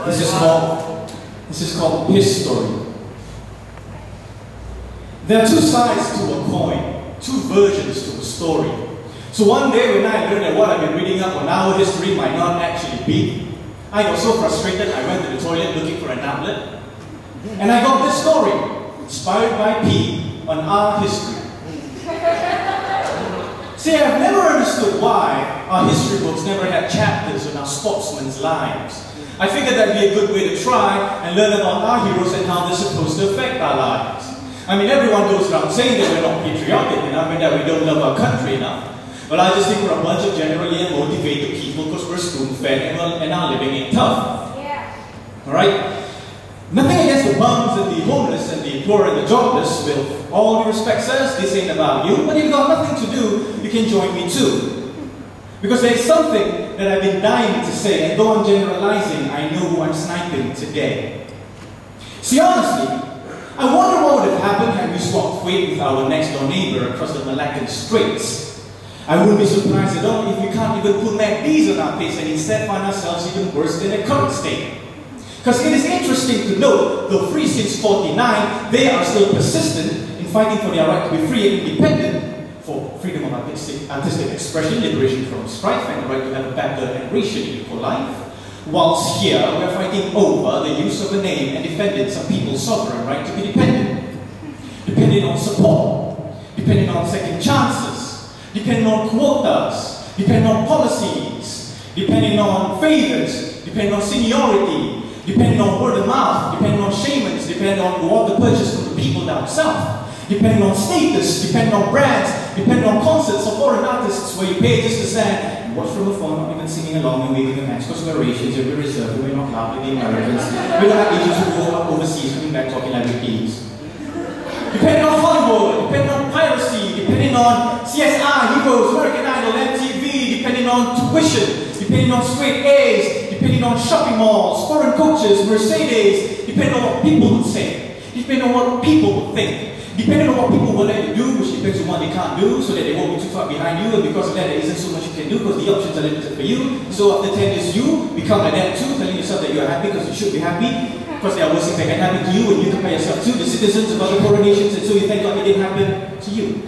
This is called history. There are two sides to a coin, two versions to a story. So one day when I learned that what I've been reading up on our history might not actually be, I got so frustrated I went to the toilet looking for a tablet. And I got this story, inspired by P, on our history. See, I've never understood why our history books never had chapters on our sportsmen's lives. I figured that'd be a good way to try and learn about our heroes and how they're supposed to affect our lives. I mean, everyone goes around saying that we're not patriotic enough and that we don't love our country enough. Well, I just think we're a bunch of generally unmotivated people because we're spoon-fed and are living in tough. Yeah. Alright? Nothing against the bums and the homeless and the poor and the jobless. With all due respect, sirs, this ain't about you. But if you've got nothing to do, you can join me too. Because there's something that I've been dying to say, and though I'm generalizing, I know who I'm sniping today. See, honestly, I wonder what would have happened had we swapped fate with our next-door neighbor across the Malaccan Straits. I wouldn't be surprised at all if we can't even put MACDs on our face and instead find ourselves even worse than their current state. Because it is interesting to note, though free since 49, they are still persistent in fighting for their right to be free and independent, for freedom of artistic expression, liberation from strife, and the right to have a better and racially equal life. Whilst here, we are fighting over the use of a name and defending some people's sovereign right to be dependent. Depending on support, depending on second chances, depending on quotas, depending on policies, depending on favors, depending on seniority, depending on word of mouth, depending on shamans, depending on water purchase from the people down south, depending on status, depending on brands, depending on concerts of foreign artists where you pay just to stand and watch from afar, not even singing along and waving the hands because we're Asians, we're reserved, we're not loud like the Americans. We don't have Asians who go up overseas coming back talking like Vietnamese. Depending on Hollywood, depending on piracy, depending on CSI, Heroes, American Idol, MTV, depending on tuition, depending on straight A's, depending on shopping malls, foreign coaches, Mercedes, depending on what people would say, depending on what people would think, depending on what people will let you do, which depends on what they can't do, so that they won't be too far behind you, and because of that there isn't so much you can do because the options are limited for you. So after 10 years you become like that too, telling yourself that you are happy because you should be happy, because there are worse things that can happen to you and you compare yourself to the citizens of other foreign nations, and so you thank God it didn't happen to you.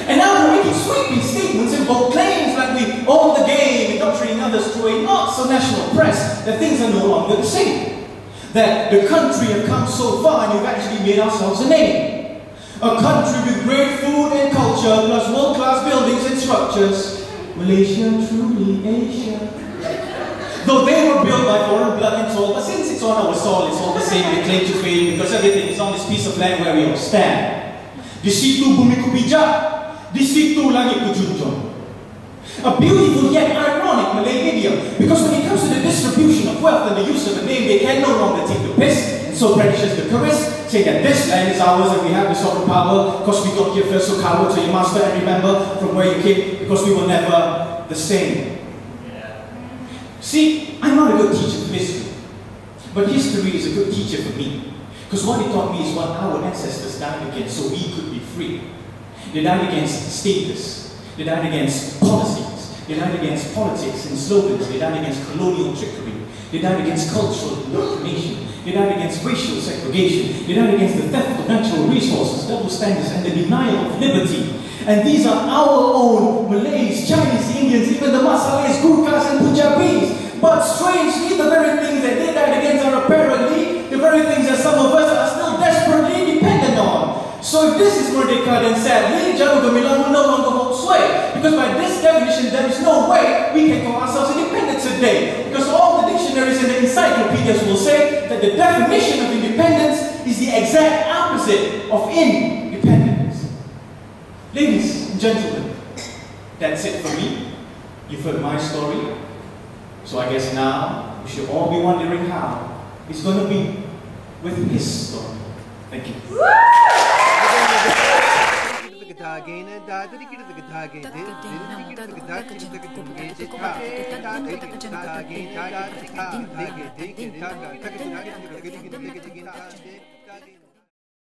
And now we're making sweeping statements and bold claims like we own the game, indoctrinating others through a not-so-national press that things are no longer the same. That the country have come so far and we've actually made ourselves a name. A country with great food and culture, plus world-class buildings and structures. Malaysia, truly Asia. Though they were built by foreign blood and soul, but since it's on our soil, it's all the same, we claim to fame because everything is on this piece of land where we all stand. Di situ bumiku bijak, di situ langitku junjung. A beautiful yet ironic Malay idiom, because when it comes to the distribution of wealth and the use of a name, they can no longer take the piss, and so brandishes the caress, say that this land is ours and we have the sovereign power, because we got here first, so coward to your master, and remember from where you came, because we were never the same. See, I'm not a good teacher of history, but history is a good teacher for me, because what it taught me is what our ancestors died against so we could be free. They died against status, they died against policies, they died against politics and slogans, they died against colonial trickery, they died against cultural indoctrination, they died against racial segregation, they died against the theft of natural resources, double standards, and the denial of liberty. And these are our own Malays, Chinese, Indians, even the Masalays, Gurkhas, and Punjabis. But strangely, the very things that they died against are apparently the very things that some of us are still desperately dependent on. So if this is Merdeka, then sadly, Jamu Gemilang will no longer hold sway. Because by this definition, there is no way we can call ourselves independent today. Because all the dictionaries and the encyclopedias will say that the definition of independence is the exact opposite of independence. Ladies and gentlemen, that's it for me. You've heard my story. So I guess now we should all be wondering how it's going to be with his story. Thank you.